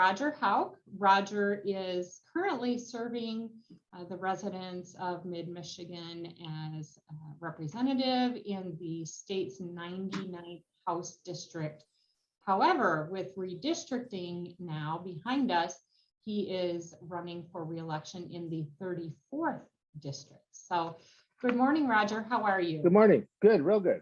Roger Hauck. Roger is currently serving the residents of Mid-Michigan as representative in the state's 99th House District. However, with redistricting now behind us, he is running for re-election in the 34th district. So good morning, Roger. How are you? Good morning. Good, real good.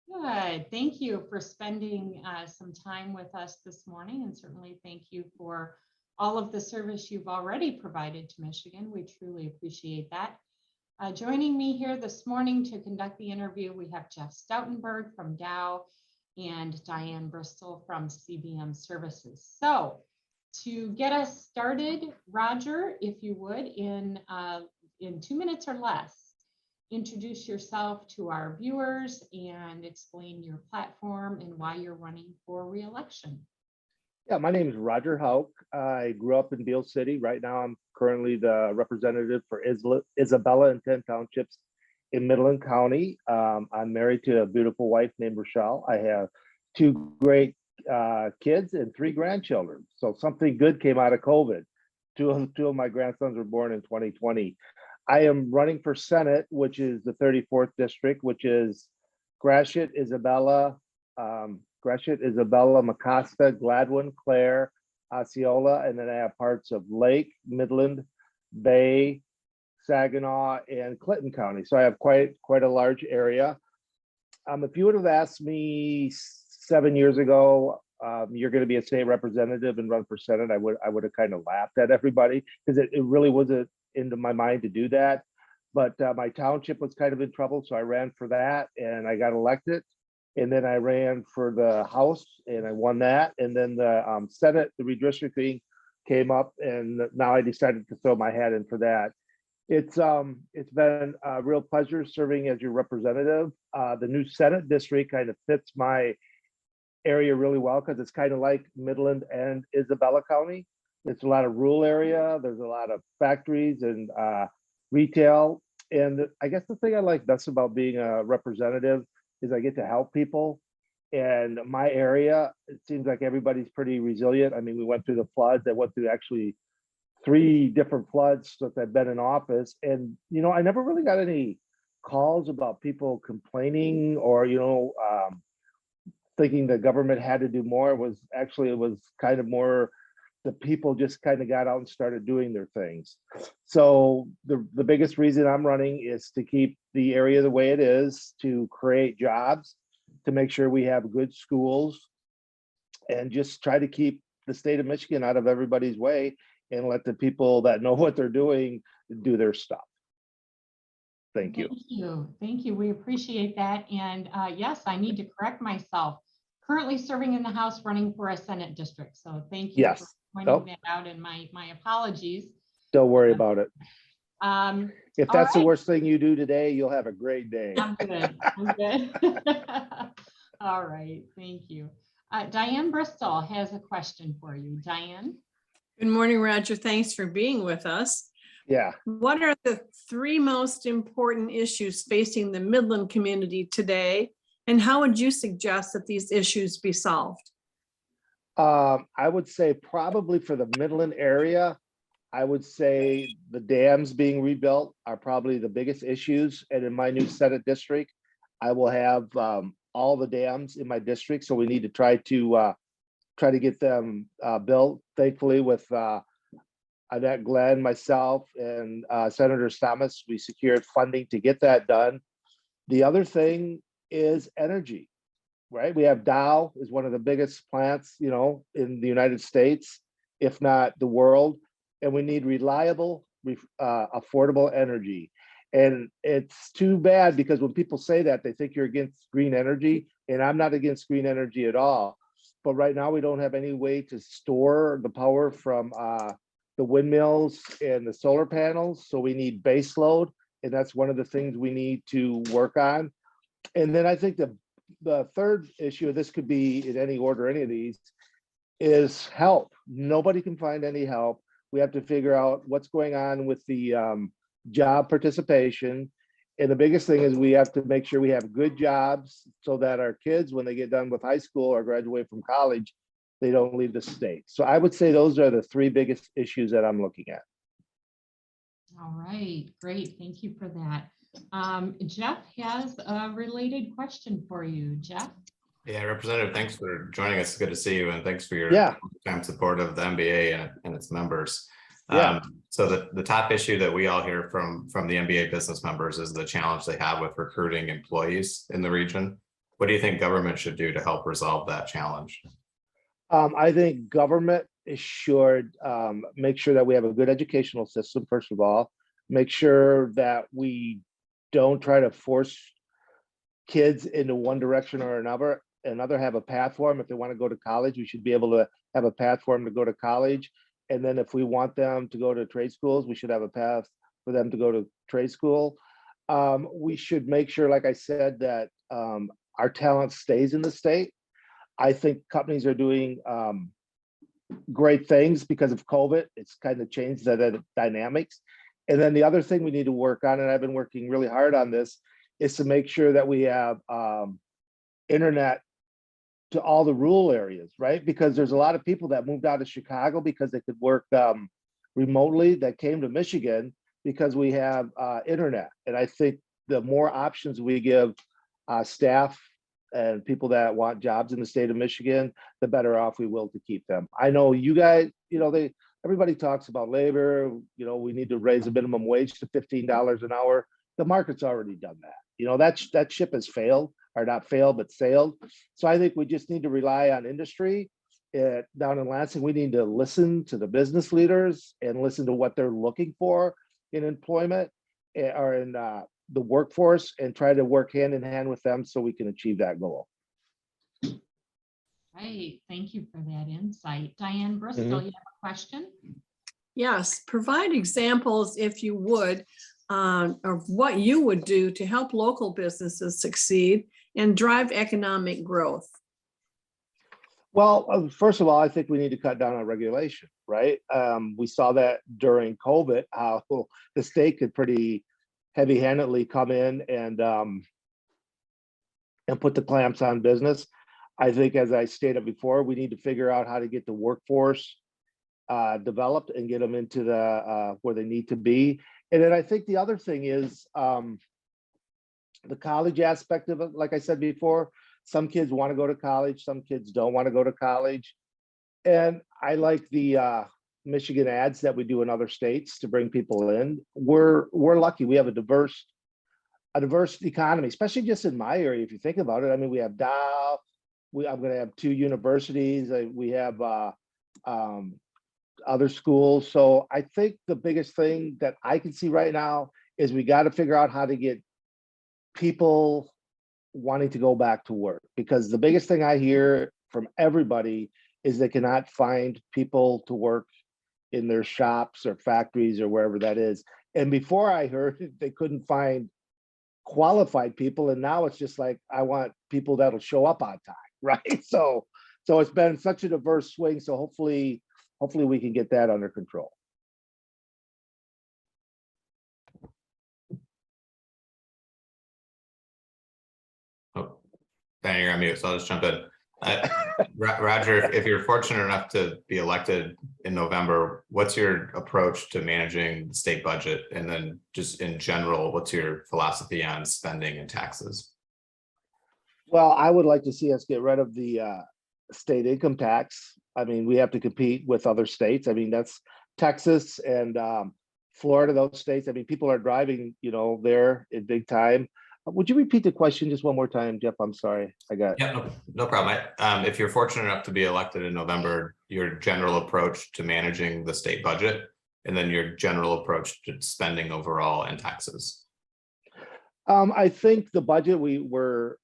Good. Thank you for spending some time with us this morning, and certainly thank you for all of the service you've already provided to Michigan. We truly appreciate that. Joining me here this morning to conduct the interview, we have Jeff Stoutenburg from Dow and Diane Bristol from CBM Services. So to get us started, Roger, if you would, in 2 minutes or less, introduce yourself to our viewers and explain your platform and why you're running for re-election. Yeah, my name is Roger Hauck. I grew up in Beale City. Right now, I'm currently the representative for Isabella and 10 townships in Midland County. I'm married to a beautiful wife named Rochelle. I have 2 great kids and 3 grandchildren. So something good came out of COVID. Two of my grandsons were born in 2020. I am running for Senate, which is the 34th district, which is Gratiot, Isabella, Mecosta, Gladwin, Clare, Osceola, and then I have parts of Lake, Midland, Bay, Saginaw, and Clinton County. So I have quite a large area. If you would have asked me 7 years ago, you're going to be a state representative and run for Senate, I would have kind of laughed at everybody because it really wasn't into my mind to do that. But my township was kind of in trouble, so I ran for that and I got elected. And then I ran for the House and I won that. And then the Senate, the redistricting came up, and now I decided to throw my hat in for that. It's been a real pleasure serving as your representative. The new Senate district kind of fits my area really well because it's kind of like Midland and Isabella County. It's a lot of rural area. There's a lot of factories and retail. And I guess the thing I like best about being a representative is I get to help people. And my area, it seems like everybody's pretty resilient. I mean, we went through the floods. I went through actually 3 different floods since I've been in office. And, you know, I never really got any calls about people complaining or, thinking the government had to do more. It was kind of more the people just kind of got out and started doing their things. So the biggest reason I'm running is to keep the area the way it is, to create jobs, to make sure we have good schools, and just try to keep the state of Michigan out of everybody's way and let the people that know what they're doing do their stuff. Thank you. Thank you. We appreciate that. And yes, I need to correct myself. Currently serving in the House, running for a Senate district. So thank you for pointing that out, and my apologies. Don't worry about it. If that's the right. worst thing you do today, you'll have a great day. I'm good. All right. Thank you. Diane Bristol has a question for you. Diane. Good morning, Roger. Thanks for being with us. Yeah. What are the 3 most important issues facing the Midland community today, and how would you suggest that these issues be solved? I would say probably for the Midland area, I would say the dams being rebuilt are probably the biggest issues. And in my new Senate district, I will have all the dams in my district. So we need to try to get them built. Thankfully, with Annette Glenn, myself, and Senator Thomas, we secured funding to get that done. The other thing is energy, right? We have Dow is one of the biggest plants, in the United States, if not the world. And we need reliable, affordable energy. And it's too bad because when people say that, they think you're against green energy, and I'm not against green energy at all. But right now we don't have any way to store the power from the windmills and the solar panels. So we need base load, and that's one of the things we need to work on. And then I think the third issue, this could be in any order, any of these, is help. Nobody can find any help. We have to figure out what's going on with the job participation. And the biggest thing is we have to make sure we have good jobs so that our kids, when they get done with high school or graduate from college, they don't leave the state. So I would say those are the three biggest issues that I'm looking at. All right, great. Thank you for that. Jeff has a related question for you. Jeff? Yeah, Representative, thanks for joining us. It's good to see you, and thanks for your time support of the MBA and its members. So the top issue that we all hear from the MBA business members is the challenge they have with recruiting employees in the region. What do you think government should do to help resolve that challenge? I think government should make sure that we have a good educational system, first of all. Make sure that we don't try to force kids into one direction or another. Have a path for them. If they want to go to college, we should be able to have a path for them to go to college. And then if we want them to go to trade schools, we should have a path for them to go to trade school. We should make sure, like I said, that our talent stays in the state. I think companies are doing great things because of COVID. It's kind of changed the dynamics. And then the other thing we need to work on, and I've been working really hard on this, is to make sure that we have internet to all the rural areas, right? Because there's a lot of people that moved out of Chicago because they could work remotely that came to Michigan because we have internet. And I think the more options we give staff and people that want jobs in the state of Michigan, the better off we will to keep them. I know you guys, everybody talks about labor, we need to raise the minimum wage to $15 an hour. The market's already done that. That ship has failed, or not failed, but sailed. So I think we just need to rely on industry. Down in Lansing, we need to listen to the business leaders and listen to what they're looking for in employment or in the workforce, and try to work hand in hand with them so we can achieve that goal. Right, thank you for that insight. Diane Bristol, you have a question? Yes, provide examples, if you would, of what you would do to help local businesses succeed and drive economic growth. Well, first of all, I think we need to cut down on regulation, right? We saw that during COVID, how the state could pretty heavy-handedly come in and put the clamps on business. I think, as I stated before, we need to figure out how to get the workforce developed and get them into where they need to be. And then I think the other thing is the college aspect of it. Like I said before, some kids want to go to college, some kids don't want to go to college. And I like the Michigan ads that we do in other states to bring people in. We're lucky. We have a diverse economy, especially just in my area. If you think about it, I mean, we have Dow. I'm going to have 2 universities. We have other schools. So I think the biggest thing that I can see right now is we got to figure out how to get people wanting to go back to work, because the biggest thing I hear from everybody is they cannot find people to work in their shops or factories or wherever that is. And before I heard they couldn't find qualified people, and now it's just like, I want people that'll show up on time, right? So it's been such a diverse swing. So hopefully we can get that under control. Oh, Diane, you're on mute, so I'll just jump in. Roger, if you're fortunate enough to be elected in November, what's your approach to managing the state budget? And then just in general, what's your philosophy on spending and taxes? Well, I would like to see us get rid of the state income tax. I mean, we have to compete with other states. I mean, that's Texas and Florida, those states. I mean, people are driving, there in big time. Would you repeat the question just one more time, Jeff? I'm sorry. Yeah, no problem. If you're fortunate enough to be elected in November, your general approach to managing the state budget, and then your general approach to spending overall and taxes. I think the budget we're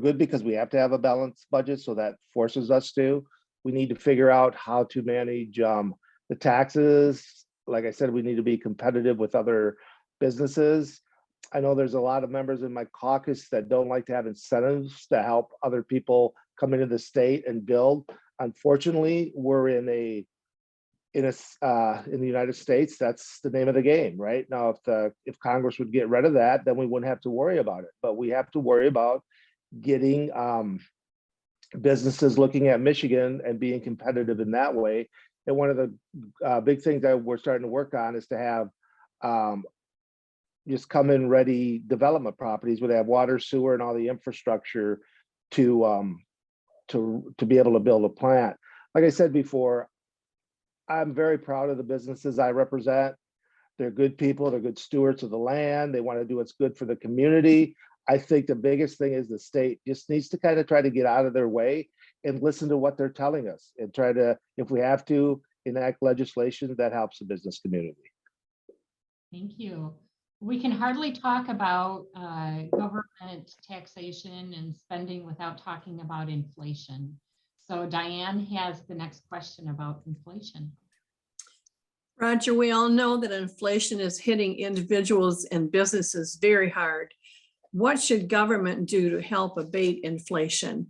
good because we have to have a balanced budget, so that forces us to. We need to figure out how to manage the taxes. Like I said, we need to be competitive with other businesses. I know there's a lot of members in my caucus that don't like to have incentives to help other people come into the state and build. Unfortunately, we're in the United States. That's the name of the game, right? Now, if Congress would get rid of that, then we wouldn't have to worry about it. But we have to worry about getting businesses looking at Michigan and being competitive in that way. And one of the big things that we're starting to work on is to have just come in ready development properties where they have water, sewer, and all the infrastructure to be able to build a plant. Like I said before, I'm very proud of the businesses I represent. They're good people, they're good stewards of the land. They want to do what's good for the community. I think the biggest thing is the state just needs to kind of try to get out of their way and listen to what they're telling us and try to, if we have to, enact legislation that helps the business community. Thank you. We can hardly talk about government taxation and spending without talking about inflation. So Diane has the next question about inflation. Roger, we all know that inflation is hitting individuals and businesses very hard. What should government do to help abate inflation?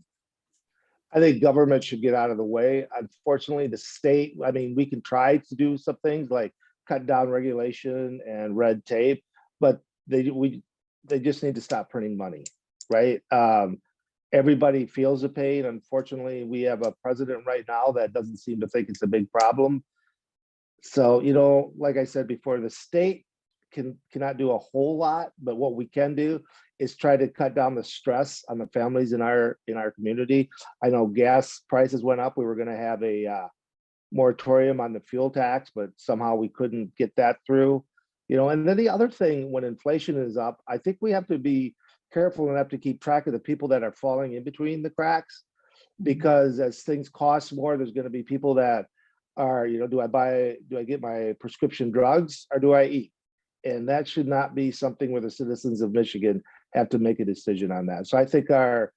I think government should get out of the way. Unfortunately, the state, I mean, we can try to do some things like cut down regulation and red tape, but they just need to stop printing money, right? Everybody feels the pain. Unfortunately, we have a president right now that doesn't seem to think it's a big problem. So, you know, like I said before, the state cannot do a whole lot, but what we can do is try to cut down the stress on the families in our community. I know gas prices went up. We were going to have a moratorium on the fuel tax, but somehow we couldn't get that through. You know, and then the other thing, when inflation is up, I think we have to be careful enough to keep track of the people that are falling in between the cracks, because as things cost more, there's going to be people that are, you know, do I get my prescription drugs or do I eat? And that should not be something where the citizens of Michigan have to make a decision on that. So I think our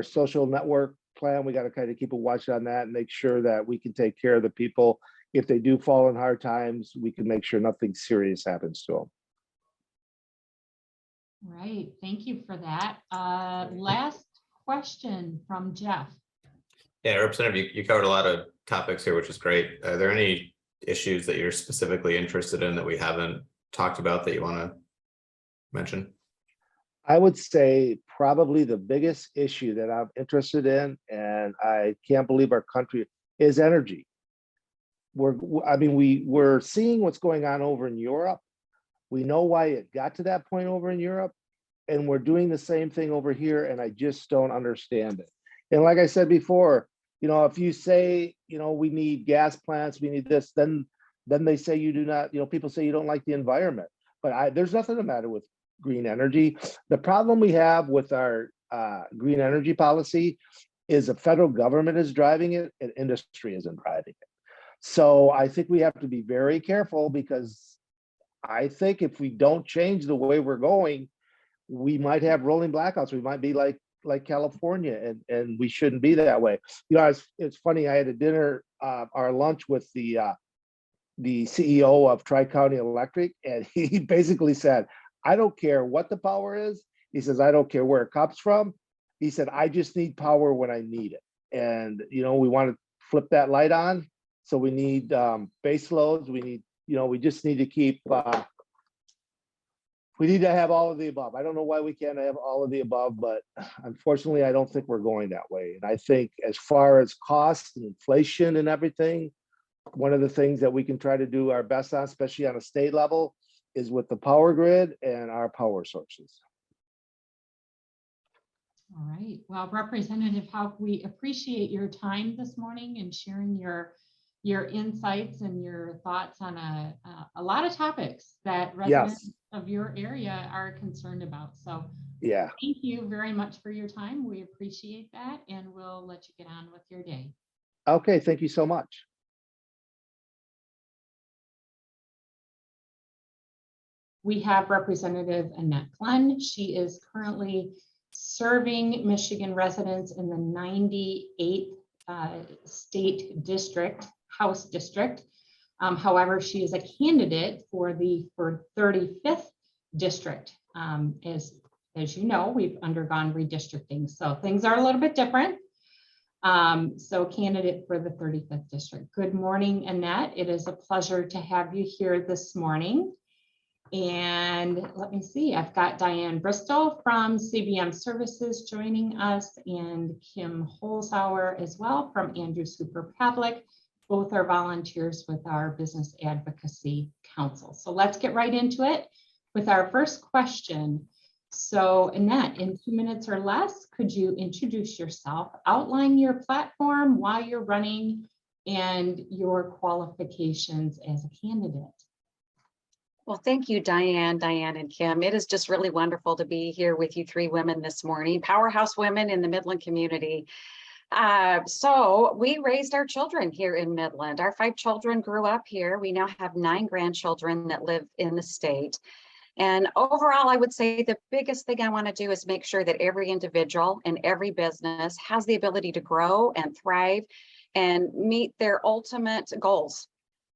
social network plan, we got to kind of keep a watch on that and make sure that we can take care of the people. If they do fall in hard times, we can make sure nothing serious happens to them. Right, thank you for that. Last question from Jeff. Yeah, Representative, you covered a lot of topics here, which is great. Are there any issues that you're specifically interested in that we haven't talked about that you want to mention? I would say probably the biggest issue that I'm interested in, and I can't believe our country, is energy. We're seeing what's going on over in Europe. We know why it got to that point over in Europe, and we're doing the same thing over here, and I just don't understand it. And like I said before, you know, if you say, you know, we need gas plants, we need this, then they say you do not, you know, people say you don't like the environment. But there's nothing the matter with green energy. The problem we have with our green energy policy is the federal government is driving it and industry isn't driving it. So I think we have to be very careful, because I think if we don't change the way we're going, we might have rolling blackouts. We might be like California, and we shouldn't be that way. You know, it's funny, I had a dinner, our lunch with the CEO of Tri-County Electric, and he basically said, I don't care what the power is. He says, I don't care where it comes from. He said, I just need power when I need it. And, you know, we want to flip that light on. So we need base loads. We need, you know, we just need to keep, we need to have all of the above. I don't know why we can't have all of the above, but unfortunately, I don't think we're going that way. And I think as far as cost and inflation and everything, one of the things that we can try to do our best on, especially on a state level, is with the power grid and our power sources. All right. Well, Representative Hauck, we appreciate your time this morning and sharing your insights and your thoughts on a lot of topics that residents of your area are concerned about. So yeah, thank you very much for your time. We appreciate that, and we'll let you get on with your day. Okay, thank you so much. We have Representative Annette Glenn. She is currently serving Michigan residents in the 98th state district, House district. However, she is a candidate for the 35th district. As you know, we've undergone redistricting, so things are a little bit different. So candidate for the 35th district. Good morning, Annette. It is a pleasure to have you here this morning. And let me see, I've got Diane Bristol from CBM Services joining us, and Kim Holzhauer as well from Hooper Pavlik. Both are volunteers with our Business Advocacy Council. So let's get right into it with our first question. So Annette, in 2 minutes or less, could you introduce yourself, outline your platform, why you're running, and your qualifications as a candidate? Well, thank you, Diane, and Kim. It is just really wonderful to be here with you three women this morning, powerhouse women in the Midland community. So we raised our children here in Midland. Our 5 children grew up here. We now have 9 grandchildren that live in the state. And overall, I would say the biggest thing I want to do is make sure that every individual and every business has the ability to grow and thrive and meet their ultimate goals.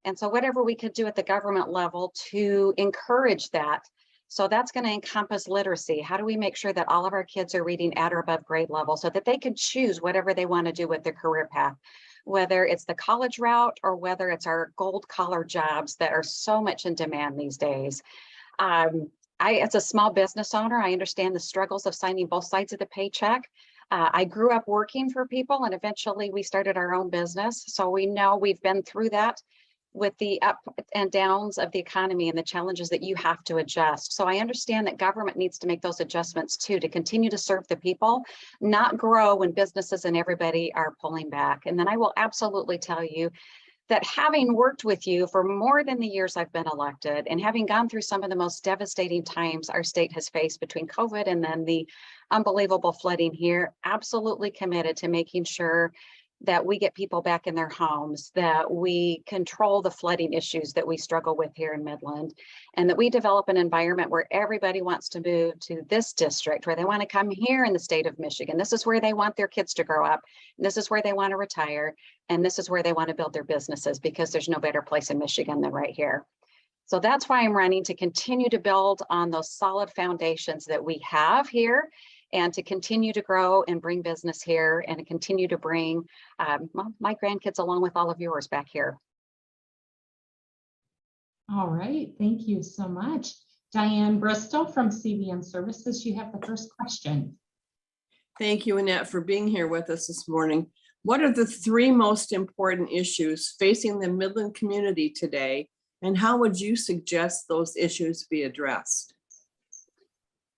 And so whatever we could do at the government level to encourage that. So that's going to encompass literacy. How do we make sure that all of our kids are reading at or above grade level so that they can choose whatever they want to do with their career path, whether it's the college route or whether it's our gold collar jobs that are so much in demand these days. As a small business owner, I understand the struggles of signing both sides of the paycheck. I grew up working for people and eventually we started our own business. So we know we've been through that with the up and downs of the economy and the challenges that you have to adjust. So I understand that government needs to make those adjustments too, to continue to serve the people, not grow when businesses and everybody are pulling back. And then I will absolutely tell you that having worked with you for more than the years I've been elected and having gone through some of the most devastating times our state has faced between COVID and then the unbelievable flooding here, absolutely committed to making sure that we get people back in their homes, that we control the flooding issues that we struggle with here in Midland, and that we develop an environment where everybody wants to move to this district, where they want to come here in the state of Michigan. This is where they want their kids to grow up. This is where they want to retire. And this is where they want to build their businesses because there's no better place in Michigan than right here. So that's why I'm running, to continue to build on those solid foundations that we have here and to continue to grow and bring business here and to continue to bring my grandkids along with all of yours back here. All right, thank you so much. Diane Bristol from CBM Services, you have the first question. Thank you, Annette, for being here with us this morning. What are the 3 most important issues facing the Midland community today, and how would you suggest those issues be addressed?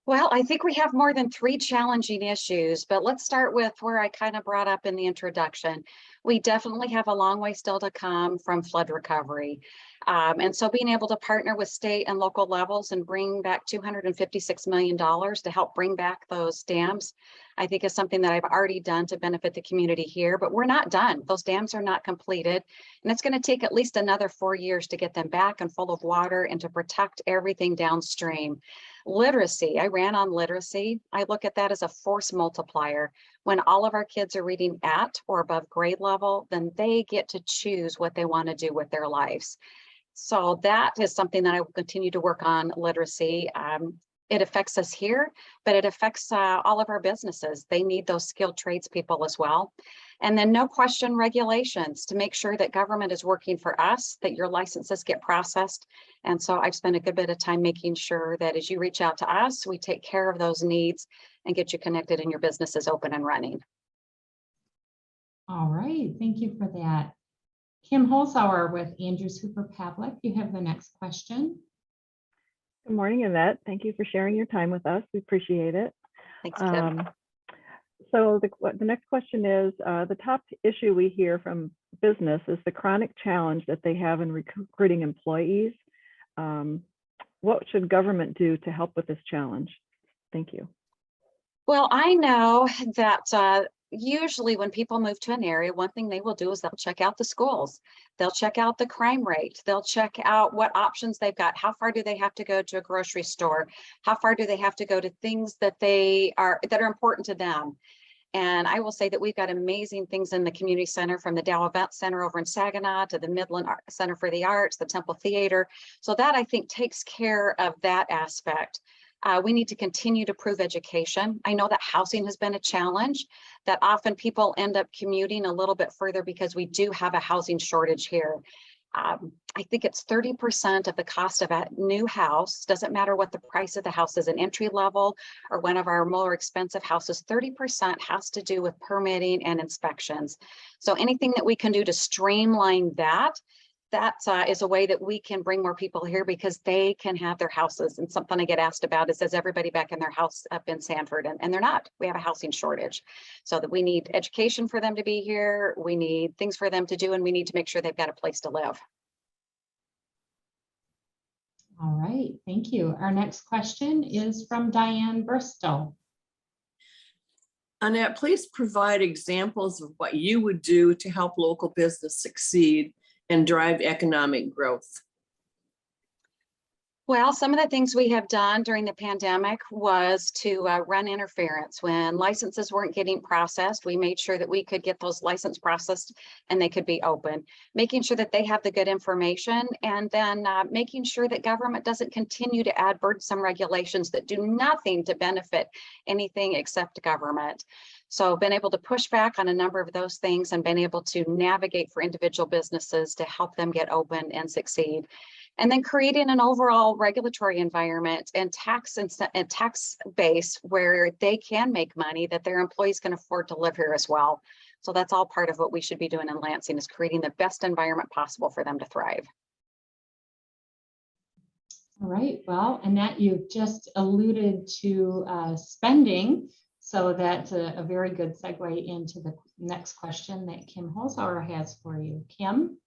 Well, I think we have more than 3 challenging issues, but let's start with where I kind of brought up in the introduction. We definitely have a long way still to come from flood recovery. And so being able to partner with state and local levels and bring back $256 million to help bring back those dams, I think is something that I've already done to benefit the community here, but we're not done. Those dams are not completed. And it's going to take at least another 4 years to get them back and full of water and to protect everything downstream. Literacy, I ran on literacy. I look at that as a force multiplier. When all of our kids are reading at or above grade level, then they get to choose what they want to do with their lives. So that is something that I will continue to work on, literacy. It affects us here, but it affects all of our businesses. They need those skilled tradespeople as well. And then no question regulations to make sure that government is working for us, that your licenses get processed. And so I've spent a good bit of time making sure that as you reach out to us, we take care of those needs and get you connected and your business is open and running. All right, thank you for that. Kim Holzhauer with Hooper Pavlik, you have the next question. Good morning, Annette. Thank you for sharing your time with us. We appreciate it. Thanks, Kim. So the next question is, the top issue we hear from business is the chronic challenge that they have in recruiting employees. What should government do to help with this challenge? Thank you. Well, I know that usually when people move to an area, one thing they will do is they'll check out the schools. They'll check out the crime rate. They'll check out what options they've got. How far do they have to go to a grocery store? How far do they have to go to things that are important to them? And I will say that we've got amazing things in the community center, from the Dow Event Center over in Saginaw to the Midland Center for the Arts, the Temple Theater. So that, I think, takes care of that aspect. We need to continue to prove education. I know that housing has been a challenge, that often people end up commuting a little bit further because we do have a housing shortage here. I think it's 30% of the cost of a new house. Doesn't matter what the price of the house is, an entry level or one of our more expensive houses, 30% has to do with permitting and inspections. So anything that we can do to streamline that, is a way that we can bring more people here because they can have their houses. And something I get asked about is everybody back in their house up in Sanford? And they're not. We have a housing shortage. So that we need education for them to be here. We need things for them to do, and we need to make sure they've got a place to live. All right, thank you. Our next question is from Diane Bristol. Annette, please provide examples of what you would do to help local business succeed and drive economic growth. Well, some of the things we have done during the pandemic was to run interference. When licenses weren't getting processed, we made sure that we could get those licenses processed and they could be open, making sure that they have the good information, and then making sure that government doesn't continue to add burdensome regulations that do nothing to benefit anything except government. So been able to push back on a number of those things and been able to navigate for individual businesses to help them get open and succeed. And then creating an overall regulatory environment and tax base where they can make money that their employees can afford to live here as well. So that's all part of what we should be doing in Lansing, is creating the best environment possible for them to thrive. All right, well, Annette, you've just alluded to spending, so that's a very good segue into the next question that Kim Holzhauer has for you. Kim?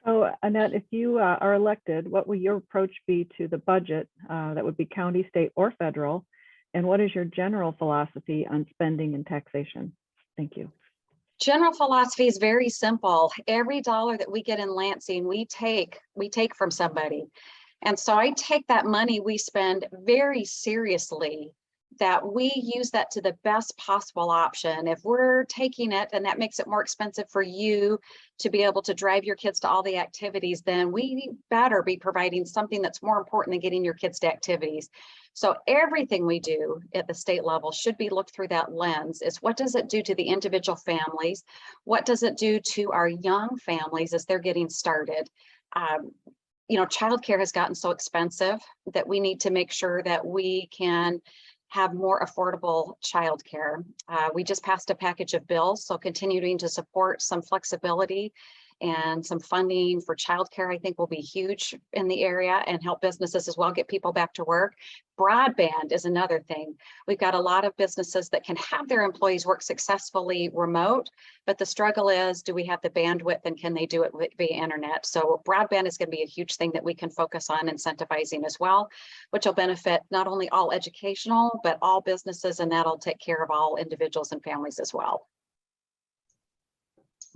So Annette, if you are elected, what will your approach be to the budget? That would be county, state, or federal. And what is your general philosophy on spending and taxation? Thank you. General philosophy is very simple. Every dollar that we get in Lansing, we take from somebody. And so I take that money we spend very seriously, that we use that to the best possible option. If we're taking it and that makes it more expensive for you to be able to drive your kids to all the activities, then we better be providing something that's more important than getting your kids to activities. So everything we do at the state level should be looked through that lens. Is what does it do to the individual families? What does it do to our young families as they're getting started? You know, childcare has gotten so expensive that we need to make sure that we can have more affordable childcare. We just passed a package of bills, so continuing to support some flexibility and some funding for childcare, I think, will be huge in the area and help businesses as well get people back to work. Broadband is another thing. We've got a lot of businesses that can have their employees work successfully remote, but the struggle is, do we have the bandwidth and can they do it via internet? So broadband is going to be a huge thing that we can focus on incentivizing as well, which will benefit not only all educational, but all businesses, and that'll take care of all individuals and families as well.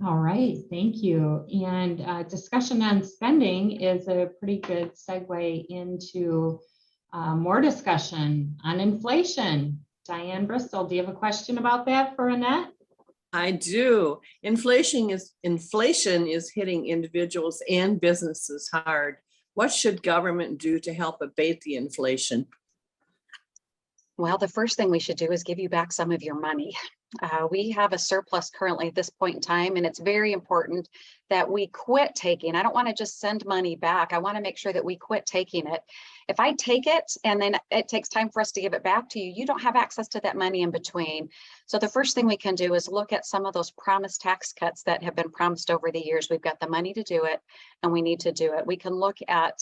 All right, thank you. And discussion on spending is a pretty good segue into more discussion on inflation. Diane Bristol, do you have a question about that for Annette? I do. Inflation is hitting individuals and businesses hard. What should government do to help abate the inflation? Well, the first thing we should do is give you back some of your money. We have a surplus currently at this point in time, and it's very important that we quit taking. I don't want to just send money back. I want to make sure that we quit taking it. If I take it and then it takes time for us to give it back to you, you don't have access to that money in between. So the first thing we can do is look at some of those promised tax cuts that have been promised over the years. We've got the money to do it, and we need to do it. We can look at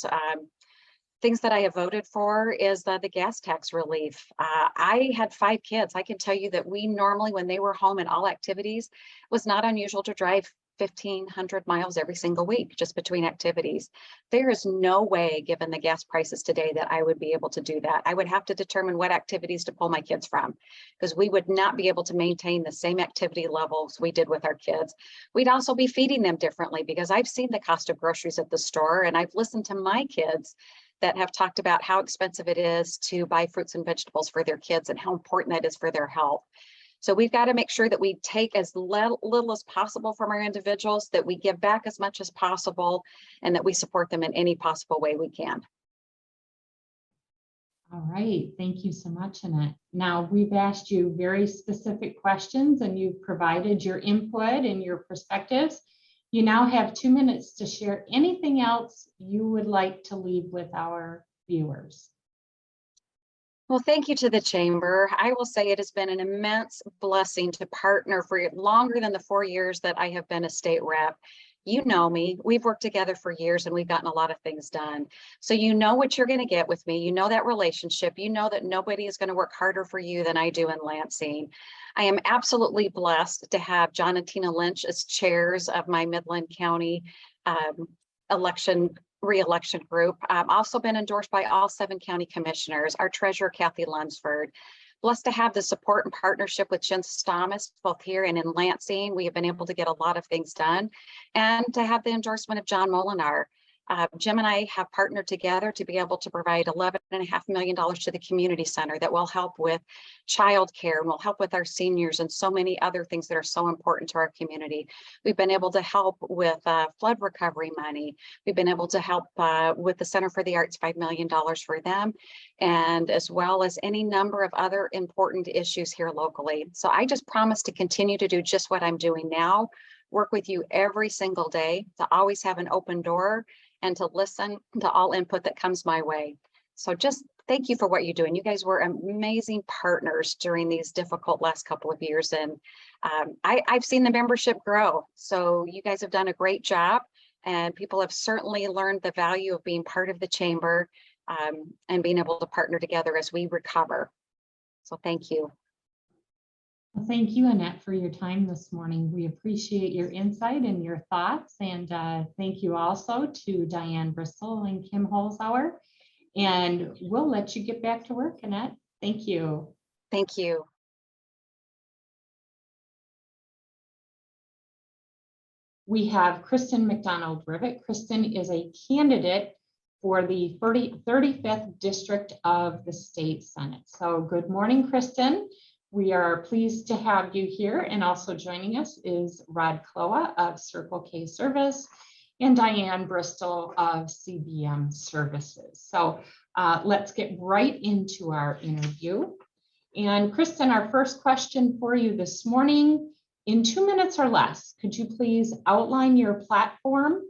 things that I have voted for is the gas tax relief. I had 5 kids. I can tell you that we normally, when they were home in all activities, it was not unusual to drive 1,500 miles every single week just between activities. There is no way, given the gas prices today, that I would be able to do that. I would have to determine what activities to pull my kids from, because we would not be able to maintain the same activity levels we did with our kids. We'd also be feeding them differently, because I've seen the cost of groceries at the store, and I've listened to my kids that have talked about how expensive it is to buy fruits and vegetables for their kids and how important that is for their health. So we've got to make sure that we take as little as possible from our individuals, that we give back as much as possible, and that we support them in any possible way we can. All right, thank you so much, Annette. Now, we've asked you very specific questions and you've provided your input and your perspectives. You now have 2 minutes to share anything else you would like to leave with our viewers. Well, thank you to the chamber. I will say it has been an immense blessing to partner for longer than the 4 years that I have been a state rep. You know me, we've worked together for years and we've gotten a lot of things done. So you know what you're going to get with me. You know that relationship. You know that nobody is going to work harder for you than I do in Lansing. I am absolutely blessed to have John and Tina Lynch as chairs of my Midland County re-election group. I've also been endorsed by all 7 county commissioners, our treasurer, Kathy Lunsford. Blessed to have the support and partnership with Jen Stamas, both here and in Lansing. We have been able to get a lot of things done, and to have the endorsement of John Molinar. Jim and I have partnered together to be able to provide $11.5 million to the community center that will help with childcare and will help with our seniors and so many other things that are so important to our community. We've been able to help with flood recovery money. We've been able to help with the Center for the Arts, $5 million for them, and as well as any number of other important issues here locally. So I just promise to continue to do just what I'm doing now, work with you every single day, to always have an open door and to listen to all input that comes my way. So just thank you for what you're doing. You guys were amazing partners during these difficult last couple of years. And I've seen the membership grow. So you guys have done a great job, and people have certainly learned the value of being part of the chamber and being able to partner together as we recover. So thank you. Well, thank you, Annette, for your time this morning. We appreciate your insight and your thoughts. And thank you also to Diane Bristol and Kim Holzhauer. And we'll let you get back to work, Annette. Thank you. Thank you. We have Kristen McDonald Rivet. Kristen is a candidate for the 35th District of the State Senate. So good morning, Kristen. We are pleased to have you here, and also joining us is Kloha of Circle K Service and Diane Bristol of CBM Services. So let's get right into our interview. And Kristen, our first question for you this morning, in 2 minutes or less, could you please outline your platform?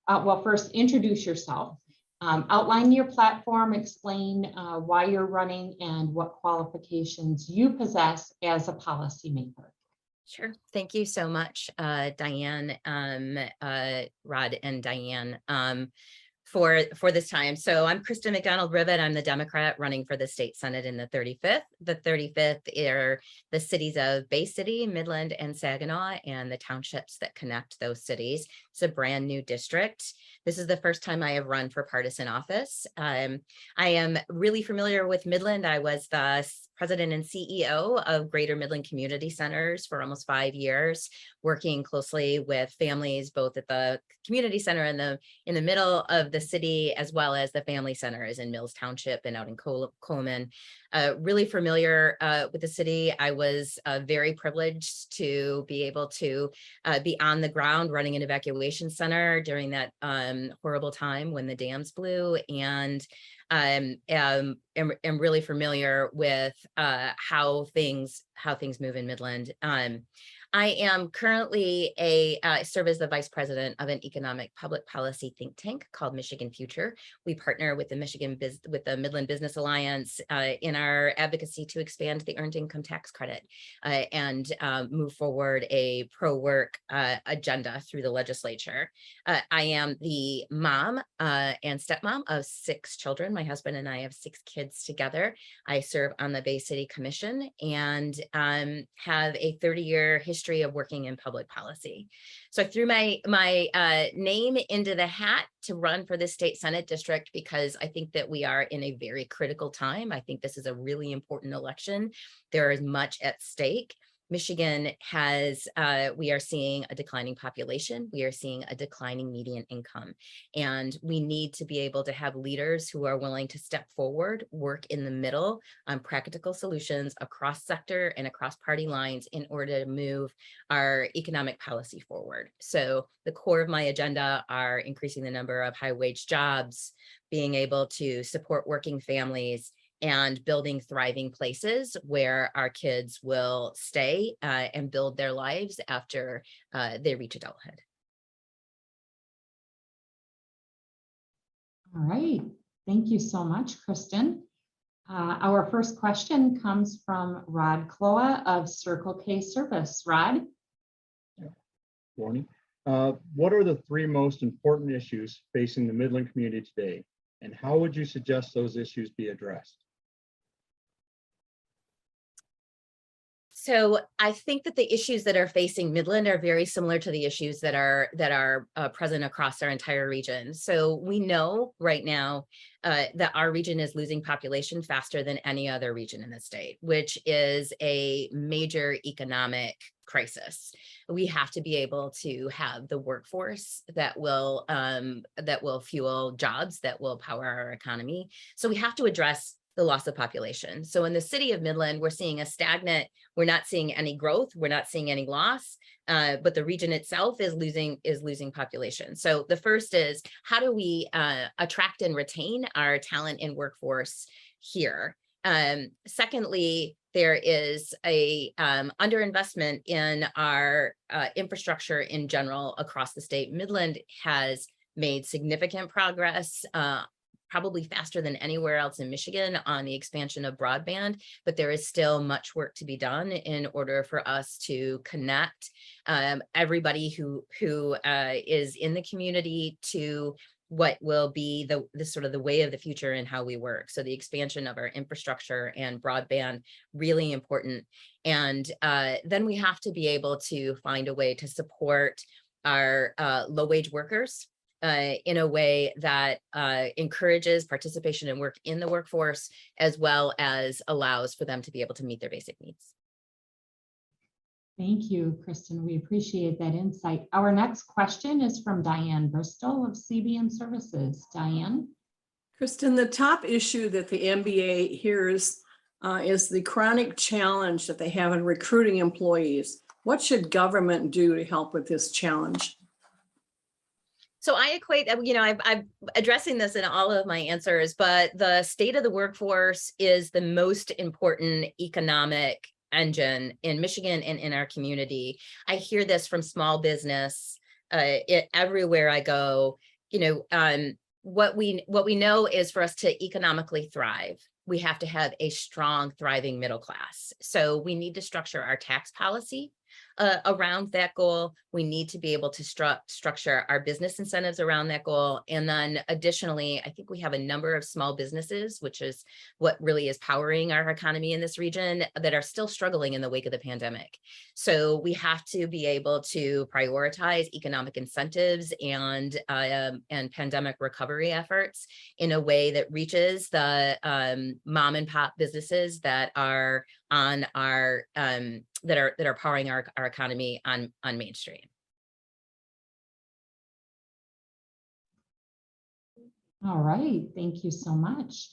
Well, first introduce yourself. Outline your platform, explain why you're running and what qualifications you possess as a policymaker. Sure. Thank you so much, Diane, Rod and Diane, for this time. So I'm Kristen McDonald Rivet. I'm the Democrat running for the state Senate in the 35th. The 35th are the cities of Bay City, Midland, and Saginaw, and the townships that connect those cities. It's a brand new district. This is the first time I have run for partisan office. I am really familiar with Midland. I was the president and CEO of Greater Midland Community Centers for almost 5 years, working closely with families both at the community center in the middle of the city, as well as the family centers in Mills Township and out in Coleman. Really familiar with the city. I was very privileged to be able to be on the ground running an evacuation center during that horrible time when the dams blew, and am really familiar with how things move in Midland. I am currently serve as the vice president of an economic public policy think tank called Michigan Future. We partner with the Midland Business Alliance in our advocacy to expand the earned income tax credit and move forward a pro-work agenda through the legislature. I am the mom and stepmom of 6 children. My husband and I have 6 kids together. I serve on the Bay City Commission and have a 30-year history of working in public policy. So I threw my name into the hat to run for the state Senate district because I think that we are in a very critical time. I think this is a really important election. There is much at stake. Michigan we are seeing a declining population. We are seeing a declining median income. And we need to be able to have leaders who are willing to step forward, work in the middle on practical solutions across sector and across party lines in order to move our economic policy forward. So the core of my agenda are increasing the number of high wage jobs, being able to support working families, and building thriving places where our kids will stay and build their lives after they reach adulthood. All right, thank you so much, Kristen. Our first question comes from Rod Kloha of Circle K Service. Rod? Morning. What are the three most important issues facing the Midland community today, and how would you suggest those issues be addressed? So I think that the issues that are facing Midland are very similar to the issues that are present across our entire region. So we know right now that our region is losing population faster than any other region in the state, which is a major economic crisis. We have to be able to have the workforce that will fuel jobs, that will power our economy. So we have to address the loss of population. So in the city of Midland, we're seeing a stagnant, we're not seeing any growth, we're not seeing any loss, but the region itself is losing population. So the first is, how do we attract and retain our talent and workforce here? Secondly, there is a underinvestment in our infrastructure in general across the state. Midland has made significant progress, probably faster than anywhere else in Michigan, on the expansion of broadband, but there is still much work to be done in order for us to connect everybody who is in the community to what will be the sort of the way of the future and how we work. So the expansion of our infrastructure and broadband, really important. And then we have to be able to find a way to support our low-wage workers in a way that encourages participation and work in the workforce, as well as allows for them to be able to meet their basic needs. Thank you, Kristen. We appreciate that insight. Our next question is from Diane Bristol of CBM Services. Diane? Kristen, the top issue that the MBA hears is the chronic challenge that they have in recruiting employees. What should government do to help with this challenge? So I equate, I'm addressing this in all of my answers, but the state of the workforce is the most important economic engine in Michigan and in our community. I hear this from small business everywhere I go. What we know is, for us to economically thrive, we have to have a strong, thriving middle class. So we need to structure our tax policy around that goal. We need to be able to structure our business incentives around that goal. And then additionally, I think we have a number of small businesses, which is what really is powering our economy in this region, that are still struggling in the wake of the pandemic. So we have to be able to prioritize economic incentives and pandemic recovery efforts in a way that reaches the mom and pop businesses that are on our that are powering our economy on Main Street. All right, thank you so much.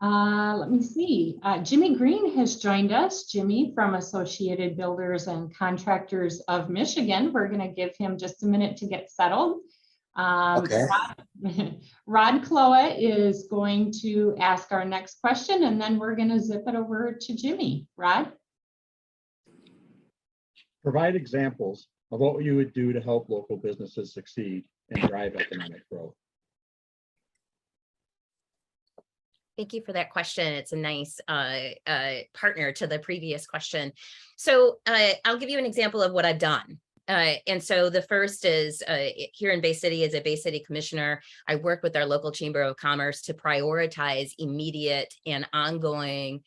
Let me see. Jimmy Greene has joined us. Jimmy from Associated Builders and Contractors of Michigan. We're going to give him just a minute to get settled. Okay. Rod Kloha is going to ask our next question, and then we're going to zip it over to Jimmy. Rod? Provide examples of what you would do to help local businesses succeed and drive economic growth. Thank you for that question. It's a nice partner to the previous question. So I'll give you an example of what I've done. And so the first is here in Bay City, as a Bay City commissioner, I work with our local Chamber of Commerce to prioritize immediate and ongoing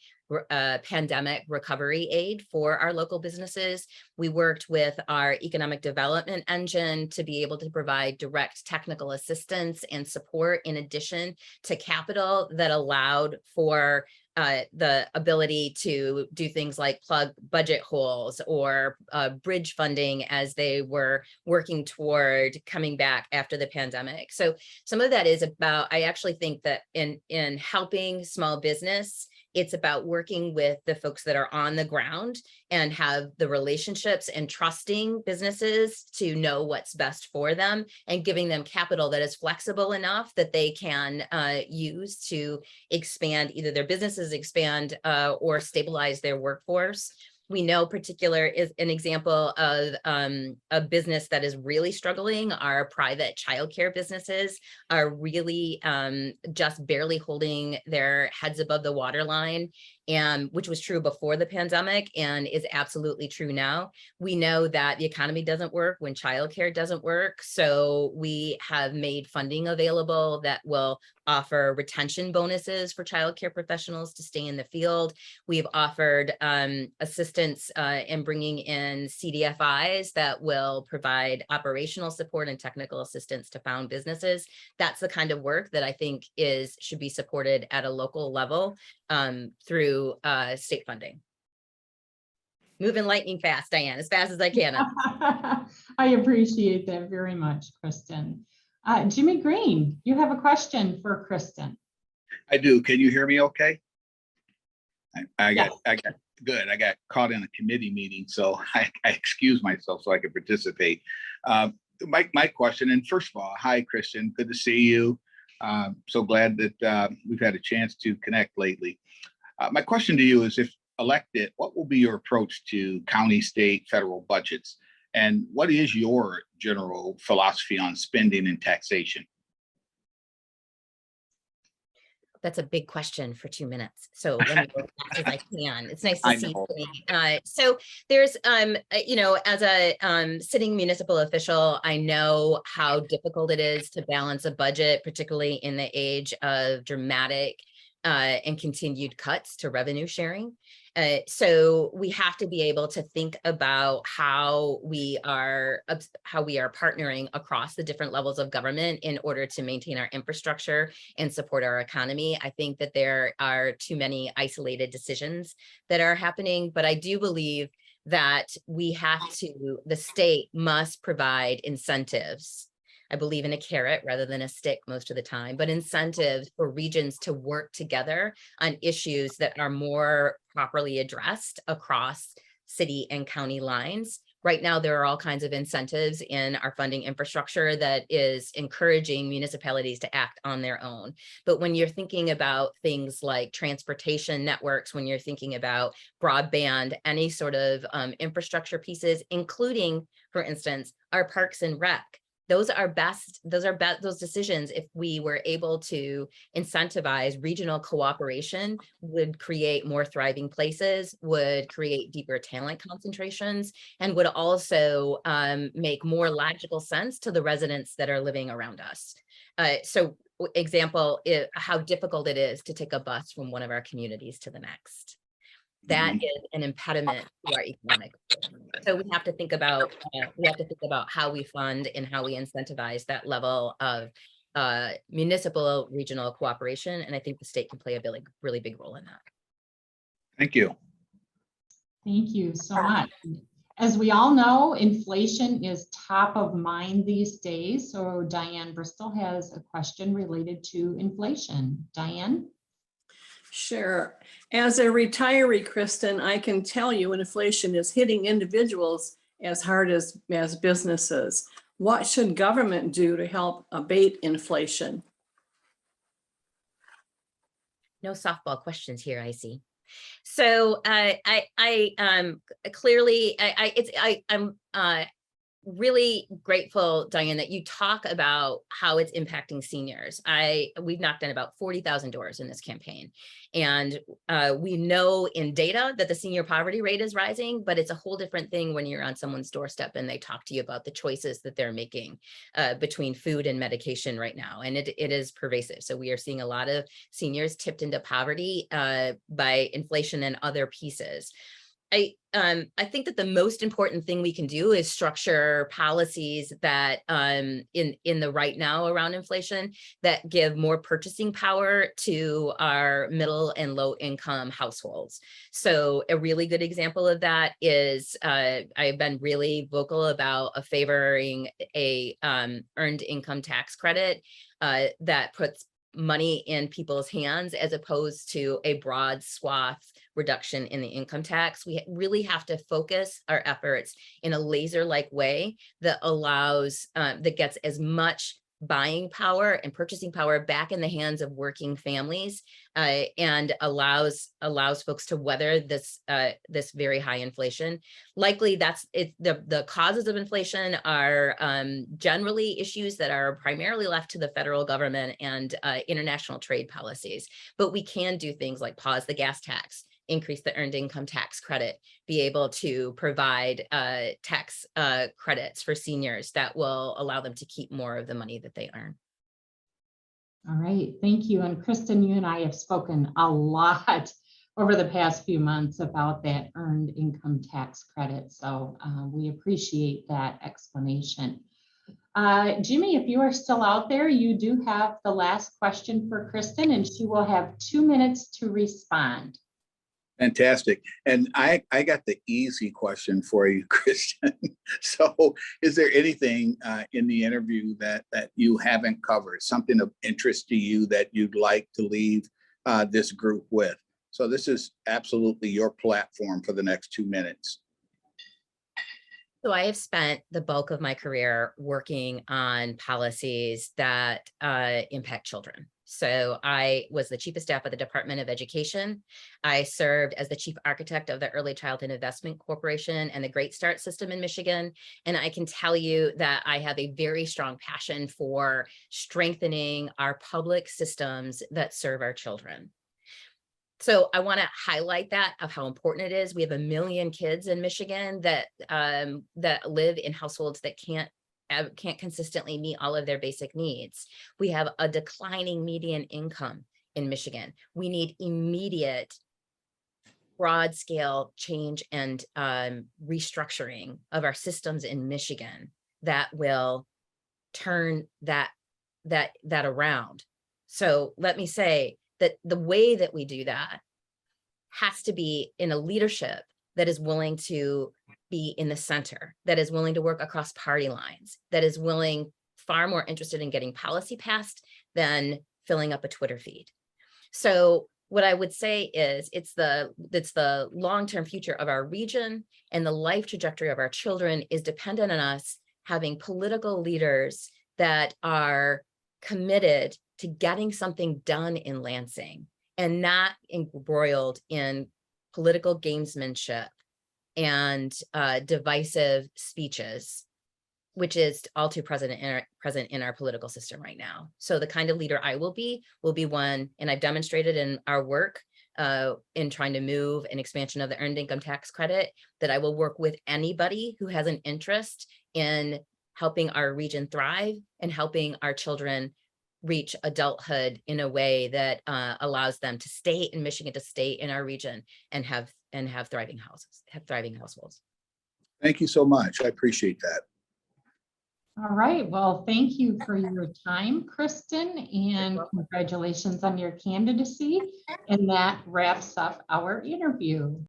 pandemic recovery aid for our local businesses. We worked with our economic development engine to be able to provide direct technical assistance and support, in addition to capital that allowed for the ability to do things like plug budget holes or bridge funding as they were working toward coming back after the pandemic. So some of that is about, I actually think that in helping small business, it's about working with the folks that are on the ground and have the relationships and trusting businesses to know what's best for them, and giving them capital that is flexible enough that they can use to expand, either their businesses expand or stabilize their workforce We know particular is an example of a business that is really struggling. Our private childcare businesses are really just barely holding their heads above the waterline, and which was true before the pandemic and is absolutely true now. We know that the economy doesn't work when childcare doesn't work. So we have made funding available that will offer retention bonuses for childcare professionals to stay in the field. We've offered assistance in bringing in CDFIs that will provide operational support and technical assistance to found businesses. That's the kind of work that I think should be supported at a local level through state funding. Moving lightning fast, Diane, as fast as I can. I appreciate that very much, Kristen. Jimmy Greene, you have a question for Kristen. I do. Can you hear me okay? I got good. I got caught in a committee meeting, so I excused myself so I could participate. My question, and first of all, hi, Kristen. Good to see you. So glad that we've had a chance to connect lately. My question to you is, if elected, what will be your approach to county, state, federal budgets? And what is your general philosophy on spending and taxation? That's a big question for 2 minutes. So let me go as fast as I can. It's nice to see you. So there's, you know, as a sitting municipal official, I know how difficult it is to balance a budget, particularly in the age of dramatic and continued cuts to revenue sharing. So we have to be able to think about how we are partnering across the different levels of government in order to maintain our infrastructure and support our economy. I think that there are too many isolated decisions that are happening, but I do believe that the state must provide incentives. I believe in a carrot rather than a stick most of the time, but incentives for regions to work together on issues that are more properly addressed across city and county lines. Right now, there are all kinds of incentives in our funding infrastructure that is encouraging municipalities to act on their own. But when you're thinking about things like transportation networks, when you're thinking about broadband, any sort of infrastructure pieces, including, for instance, our parks and rec, those decisions, if we were able to incentivize regional cooperation, would create more thriving places, would create deeper talent concentrations, and would also make more logical sense to the residents that are living around us. So example, how difficult it is to take a bus from one of our communities to the next. That is an impediment to our economic growth. So we have to think about how we fund and how we incentivize that level of municipal regional cooperation, and I think the state can play a really big role in that. Thank you. Thank you so much. As we all know, inflation is top of mind these days. So Diane Bristol has a question related to inflation. Diane? Sure. As a retiree, Kristen, I can tell you inflation is hitting individuals as hard as businesses. What should government do to help abate inflation? No softball questions here, I see. So I'm really grateful, Diane, that you talk about how it's impacting seniors. We've knocked on about 40,000 doors in this campaign. And we know in data that the senior poverty rate is rising, but it's a whole different thing when you're on someone's doorstep and they talk to you about the choices that they're making between food and medication right now. And it is pervasive. So we are seeing a lot of seniors tipped into poverty by inflation and other pieces. I think that the most important thing we can do is structure policies that in the right now around inflation that give more purchasing power to our middle and low income households. So a really good example of that is I've been really vocal about favoring a earned income tax credit that puts money in people's hands as opposed to a broad swath reduction in the income tax. We really have to focus our efforts in a laser-like way that allows, that gets as much buying power and purchasing power back in the hands of working families, and allows folks to weather this this very high inflation. Likely that's it. The causes of inflation are generally issues that are primarily left to the federal government and international trade policies. But we can do things like pause the gas tax, increase the earned income tax credit, be able to provide tax credits for seniors that will allow them to keep more of the money that they earn. All right, thank you. And Kristen, you and I have spoken a lot over the past few months about that earned income tax credit. So we appreciate that explanation. Jimmy, if you are still out there, you do have the last question for Kristen, and she will have 2 minutes to respond. Fantastic. And I got the easy question for you, Kristen. So is there anything in the interview that you haven't covered, something of interest to you that you'd like to leave this group with? So this is absolutely your platform for the next 2 minutes. So I have spent the bulk of my career working on policies that impact children. So I was the chief of staff of the Department of Education. I served as the chief architect of the Early Childhood Investment Corporation and the Great Start system in Michigan. And I can tell you that I have a very strong passion for strengthening our public systems that serve our children. So I want to highlight that of how important it is. We have 1 million kids in Michigan that that live in households that can't consistently meet all of their basic needs. We have a declining median income in Michigan. We need immediate broad scale change and restructuring of our systems in Michigan that will turn that around. So let me say that the way that we do that has to be in a leadership that is willing to be in the center, that is willing to work across party lines, that is far more interested in getting policy passed than filling up a Twitter feed. So what I would say is it's the long-term future of our region, and the life trajectory of our children is dependent on us having political leaders that are committed to getting something done in Lansing and not embroiled in political gamesmanship and divisive speeches, which is all too present in our political system right now. So the kind of leader I will be one, and I've demonstrated in our work in trying to move an expansion of the earned income tax credit, that I will work with anybody who has an interest in helping our region thrive and helping our children reach adulthood in a way that allows them to stay in Michigan, to stay in our region, and have thriving households. Thank you so much. I appreciate that. All right. Well, thank you for your time, Kristen, and congratulations on your candidacy. And that wraps up our interview.